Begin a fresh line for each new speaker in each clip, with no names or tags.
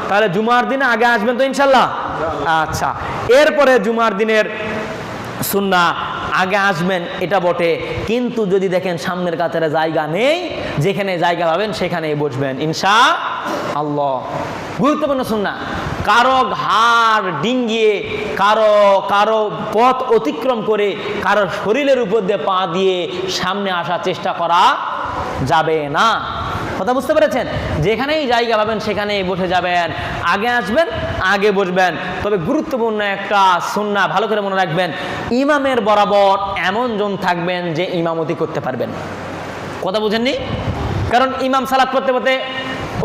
তাহলে জুমার দিনে আগে আসবেন তো ইনশাল্লাহ? আচ্ছা, এরপরে জুমার দিনের সুন্নাহ আগে আসবেন এটা বটে, কিন্তু যদি দেখেন সামনের কাতারে জায়গা নেই, যেখানে জায়গা পাবেন সেখানেই বসবেন ইনশাআল্লাহ। গুরুত্বপূর্ণ সুন্নাহ। কারো ঘাড় ডিঙ্গিয়ে, কারো পথ অতিক্রম করে, কারো শরীরের উপর দিয়ে পা দিয়ে সামনে আসার চেষ্টা করা যাবে না। কথা বুঝতে পেরেছেন? যেখানেই জায়গা পাবেন সেখানেই বসে যাবেন, আগে আসবেন, আগে বসবেন। তবে গুরুত্বপূর্ণ একটা সুন্নাহ ভালো করে মনে রাখবেন, ইমামের বরাবর এমন জন থাকবেন যে ইমামতি করতে পারবেন। কথা বুঝেননি? কারণ ইমাম সালাত পড়তে পড়তে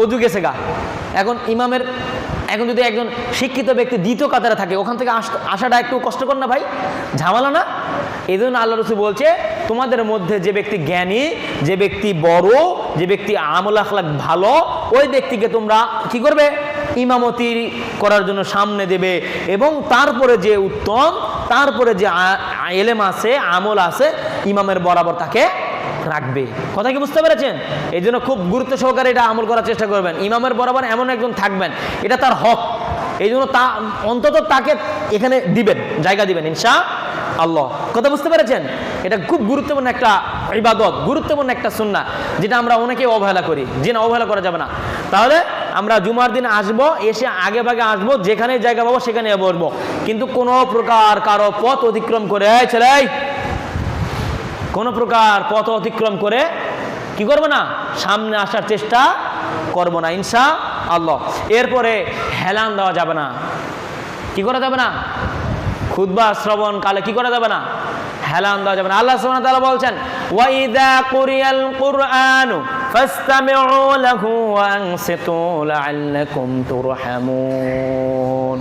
অজু গেছে গা, এখন যদি একজন শিক্ষিত ব্যক্তি দ্বিতীয় কাতারে থাকে, ওখান থেকে আসাটা একটু কষ্টকর না ভাই, ঝামেলা না? এই জন্য আল্লাহ রাসূল বলছে, তোমাদের মধ্যে যে ব্যক্তি জ্ঞানী, যে ব্যক্তি বড়, যে ব্যক্তি আমল আখলাক ভালো, ওই ব্যক্তিকে তোমরা কি করবে? ইমামতি করার জন্য সামনে দেবে, এবং তারপরে যে উত্তম, তারপরে যে এলেম আছে, আমল আছে, ইমামের বরাবর তাকে রাখবে। কথা কি বুঝতে পেরেছেন? এই জন্য খুব গুরুত্ব সহকারে এটা আমল করার চেষ্টা করবেন। ইমামের বরাবর এমন একজন থাকবেন, এটা তার হক। এই জন্য অন্তত তাকে এখানে দিবেন, জায়গা দিবেন ইনশাআল্লাহ। কথা বুঝতে পেরেছেন? এটা খুব গুরুত্বপূর্ণ একটা ইবাদত, গুরুত্বপূর্ণ একটা সুন্নাহ, যেটা আমরা অনেকেই অবহেলা করি। যে না, অবহেলা করা যাবে না। তাহলে আমরা জুমার দিন আসবো, এসে আগে ভাগে আসবো, যেখানে জায়গা পাবো সেখানে বসবো, কিন্তু কোনো প্রকার কারো পথ অতিক্রম করে কোনো প্রকার পথ অতিক্রম করে কি করবো না? সামনে আসার চেষ্টা করবো না ইনশাআল্লাহ। এরপরে হেলান দেওয়া যাবে না। কি করা যাবে না? খুতবা শ্রবণ কালে কি করা যাবে না? হেলান দেওয়া যাবে না। আল্লাহ সুবহানাহু ওয়া তাআলা বলছেন, ওয়া ইযা কুরিয়াল কুরআনু ফাসতামিউ লাহু ওয়া আনসিতু লাআল্লাকুম তুরহামুন।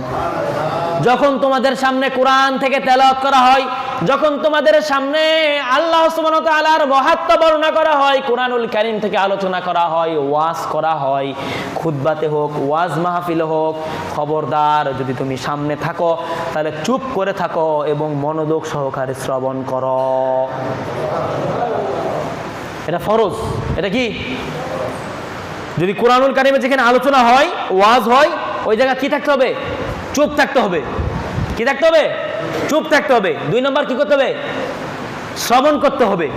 যখন তোমাদের সামনে কোরআন থেকে তেলাওয়াত করা হয়, যখন তোমাদের সামনে আল্লাহ সুবহানাহু ওয়া তাআলার মহাত্ম্য বর্ণনা করা হয়, কোরআনুল কারীম থেকে আলোচনা করা হয়, ওয়াজ করা হয়, খুতবাতে হোক, ওয়াজ মাহফিলে হোক, খবরদার যদি তুমি সামনে থাকো তাহলে চুপ করে থাকো এবং মনোযোগ সহকারে শ্রবণ করো। এটা ফরজ। এটা কি? যদি কোরআনুল কারীমে যেখানে আলোচনা হয়, ওয়াজ হয়, ওই জায়গায় কি থাকতে হবে? চুপ থাকতে হবে। কি থাকতে হবে? চুপ থাকতে হবে। 2 নম্বর কি করতে হবে? শ্রবণ করতে হবে।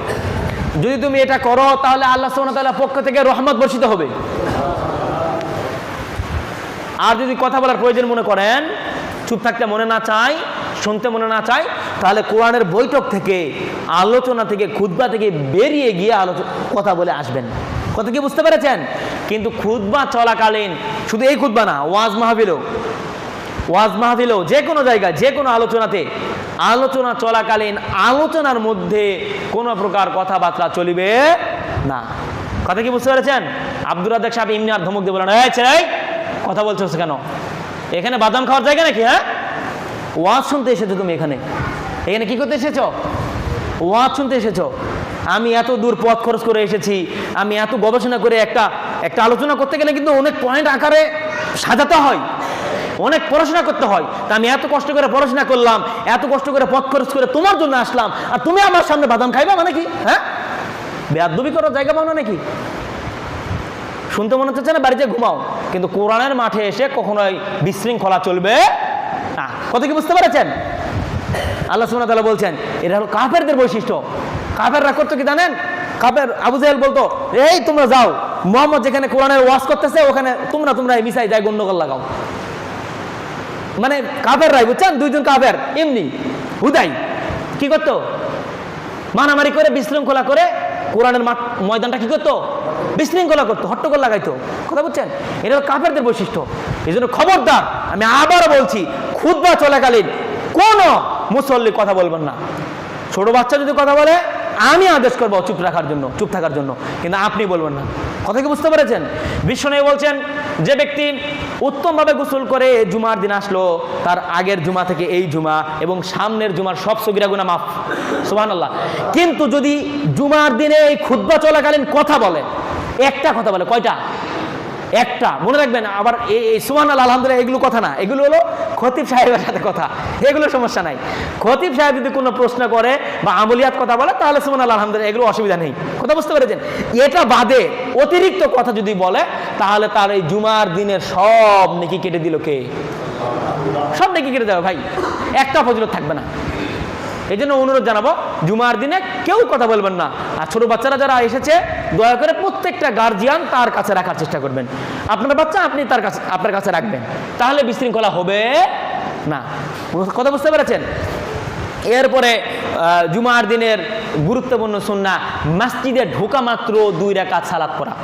যদি তুমি এটা করো তাহলে আল্লাহ সুবহানাহু ওয়া তাআলার পক্ষ থেকে রহমত বর্ষিত হবে। আর যদি কথা বলার প্রয়োজন মনে করেন, চুপ থাকতে মনে না চায়, শুনতে মনে না চায়, তাহলে কোরআনের বৈঠক থেকে, আলোচনা থেকে, খুতবা থেকে বেরিয়ে গিয়ে কথা বলে আসবেন। কথা কি বুঝতে পেরেছেন? কিন্তু খুতবা চলাকালীন, শুধু এই খুতবা না, ওয়াজ মাহফিলও যে কোনো জায়গায়, যে কোনো আলোচনাতে, আলোচনা চলাকালীন আলোচনার মধ্যে কোনো প্রকার কথাবার্তা চলিবে না। কথা কি বুঝতে পেরেছেন? আব্দুর রাজ্জাক সাহেব এমনি আর ধমক দিয়ে বলেন, এই কথা বলছো কেন? এখানে বাদাম খাওয়ার জায়গা নাকি? হ্যাঁ, ওয়াজ শুনতে এসেছো তুমি। এখানে কি করতে এসেছো? ওয়াজ শুনতে এসেছো। আমি এত দূর পথ খরচ করে এসেছি, আমি এত গবেষণা করে একটা আলোচনা করতে গেলে কিন্তু অনেক পয়েন্ট আকারে সাজাতে হয়, অনেক পড়াশোনা করতে হয়। তা আমি এত কষ্ট করে পড়াশোনা করলাম, এত কষ্ট করে পথ খরচ করে তোমার জন্য আসলাম, আর তুমি আমার সামনে বাদাম খাইবা মানে কি? হ্যাঁ, বেয়াদবি করার জায়গা পাও না নাকি? শুনতে মনে হচ্ছে না, বাড়িতে ঘুমাও, কিন্তু কোরআনের মাঠে এসে কখনোই বিশৃঙ্খলা চলবে না। কথা কি বুঝতে পেরেছেন? আল্লাহ সুবহানাহু ওয়া তাআলা বলছেন, এটা হলো কাফেরদের বৈশিষ্ট্য। কাফেররা করতো কি জানেন? কাফের আবু জাহেল বলতো, এই তোমরা যাও, মুহাম্মদ যেখানে কোরআনের ওয়াজ করতেছে ওখানে তোমরা মিশাই যায় গন্ডগোল লাগাও। মানে কাফেররাই, বুঝছেন, 2 জন কাফের এমনি হুদাই কি করতো? মারামারি করে, বিশৃঙ্খলা করে কোরআনের ময়দানটা কি করতো? বিশৃঙ্খলা করতো, হট্টগোল লাগাইতো। কথা বুঝছেন? এটা হলো কাফেরদের বৈশিষ্ট্য। এই জন্য খবরদার, আমি আবারও বলছি, খুতবা চলাকালীন কোন মুসল্লি কথা বলবেন না। ছোট বাচ্চা যদি কথা বলে, আমি আদেশ করবো চুপ থাকার জন্য, কিন্তু আপনি বলবেন না। কথা কি বুঝতে পেরেছেন? বিশ্বনবী বলছেন, যে ব্যক্তি উত্তমভাবে গোসল করে জুমার দিন আসলো, তার আগের জুমা থেকে এই জুমা এবং সামনের জুমার সব সগীরা গুনাহ মাফ। সুবহানাল্লাহ। কিন্তু যদি জুমার দিনে এই খুতবা চলাকালীন কথা বলে, একটা কথা বলে, কয়টা? একটা। মনে রাখবেন, আবার এই সুবহানাল্লাহ, আলহামদুলিল্লাহ এগুলো কথা না, এগুলো হলো খতিব সাহেবের সাথে কথা, এগুলো সমস্যা নাই। খতিব সাহেব যদি কোনো প্রশ্ন করে বা আমলিয়াত কথা বলে তাহলে সুবহানাল্লাহ আলহামদুলিল্লাহ, এগুলো অসুবিধা নেই। কথা বুঝতে পেরেছেন? এটা বাদে অতিরিক্ত কথা যদি বলে তাহলে তার এই জুমার দিনের সব নেকি কেটে দিল কে? সব নেকি কেটে যাবে ভাই, একটা ফজিলত থাকবে না। এই জন্য অনুরোধ জানাবো, জুমার দিনে কেউ কথা বলবেন না। আর ছোট বাচ্চারা যারা এসেছে দয়া করে প্রত্যেকটা গার্জিয়ান তার কাছে রাখার চেষ্টা করবেন। আপনার বাচ্চা আপনি তার কাছে, আপনার কাছে রাখবেন, তাহলে বিশৃঙ্খলা হবে না। কথা বুঝতে পেরেছেন? এরপরে জুমার দিনের গুরুত্বপূর্ণ সুন্নাহ, মসজিদে ঢোকা মাত্র 2 রাকাত সালাত পড়া।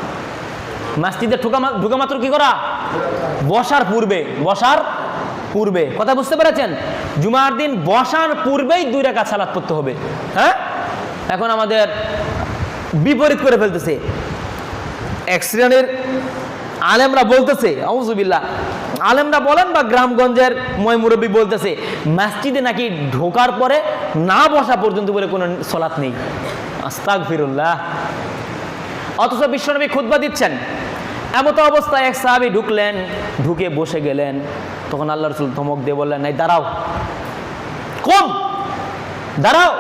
মসজিদে ঢোকা মাত্র কি করা? বসার পূর্বে, বসার পূর্বে। কথা বুঝতে পেরেছেন? জুমার দিন বসার পূর্বেই 2 রাকাত সালাত পড়তে হবে। হ্যাঁ, এখন আমাদের বিপরীত করে ফেলতেছে। এক শ্রেণীর আলেমরা বলতেছে, আউযুবিল্লাহ, আলেমরা বলেন বা গ্রামগঞ্জের ময় মুরব্বী বলতেছে, মসজিদে নাকি ঢোকার পরে না বসা পর্যন্ত বলে কোনো সালাত নেই। আস্তাগফিরুল্লাহ। অথচ বিশ্বনবী খুতবা দিচ্ছেন, এমত অবস্থায় এক সাহাবী ঢুকলেন, ঢুকে বসে গেলেন। তখন আল্লাহ রাসূল ধমক দিয়ে বললেন, নাই দাঁড়াও, কম দাঁড়াও,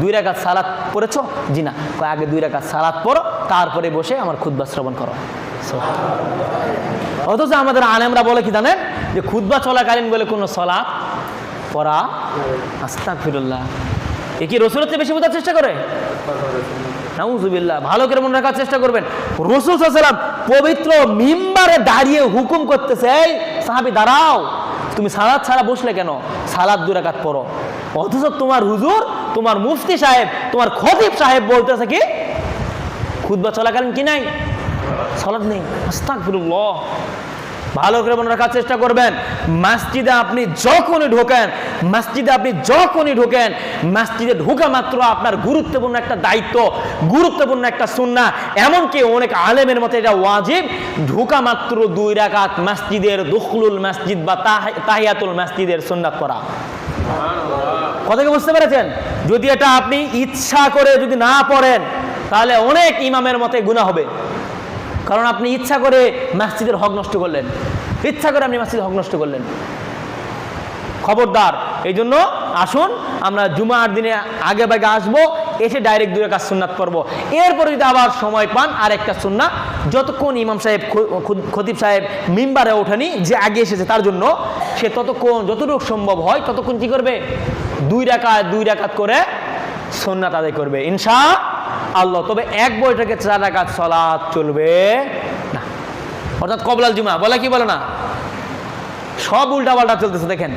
2 রাকাত সালাত পড়েছ? জি না। আগে 2 রাকাত সালাত পড়ো, তারপরে বসে আমার খুতবা শ্রবণ করো। অথচ আমাদের আলেমরা বলে কি জানেন, যে খুতবা চলাকালীন বলে কোনো সালাত পড়া। আস্তাগফিরুল্লাহ। এ কি রাসূলের চেয়ে বেশি বোঝার চেষ্টা করে? নাউযুবিল্লাহ। ভালো করে মনে রাখার চেষ্টা করবেন, রাসূল সাল্লাল্লাহু আলাইহি ওয়াসাল্লাম পবিত্র মিম্বারে দাঁড়িয়ে হুকুম করতেছে, এই সাহাবী দাঁড়াও, তুমি সালাত ছাড়া বসলে কেন? সালাত 2 রাকাত পড়ো। অথচ তোমার হুজুর, তোমার মুফতি সাহেব, তোমার খতিব সাহেব বলতেছে কি খুতবা চলাকালীন কি নাই? সালাত নেই। আস্তাগফিরুল্লাহ। ভালো করে মনে রাখার চেষ্টা করবেন, মসজিদে আপনি যখনই ঢোকেন, মসজিদে ঢোকা মাত্র আপনার গুরুত্বপূর্ণ একটা দায়িত্ব, গুরুত্বপূর্ণ একটা সুন্নাহ, এমনকি অনেক আলেমের মতে এটা ওয়াজিব, ঢোকা মাত্র 2 রাকাত মসজিদের দুখলুল মসজিদ বা তাহিয়াতুল মসজিদের সুন্নাত পড়া। কথা কি বুঝতে পেরেছেন? যদি এটা আপনি ইচ্ছা করে যদি না পড়েন তাহলে অনেক ইমামের মতে গুনাহ হবে। কারণ আপনি ইচ্ছা করে মসজিদের হক নষ্ট করলেন, ইচ্ছা করে আপনি মসজিদের হক নষ্ট করলেন। খবরদার। এই জন্য আসুন আমরা জুমার দিনে আগে ভাগে আসবো, এসে ডাইরেক্ট 2 রাকাত সুন্নাত পড়বো। এরপরে যদি আবার সময় পান আর একটা সুন্নাহ, যতক্ষণ ইমাম সাহেব খতিব সাহেব মিম্বারে ওঠেনি, যে আগে এসেছে তার জন্য, সে ততক্ষণ যতটুকু সম্ভব হয় ততক্ষণ কি করবে? 2 রাকাত করে সুন্নাত আদায় করবে ইনশাআল্লাহ। তবে এক বৈঠকে 4 রাকাত সালাত চলবে না। অর্থাৎ কবলাল জুমা বলে কি বলে না, সব উল্টা পাল্টা চলতেছে দেখেন।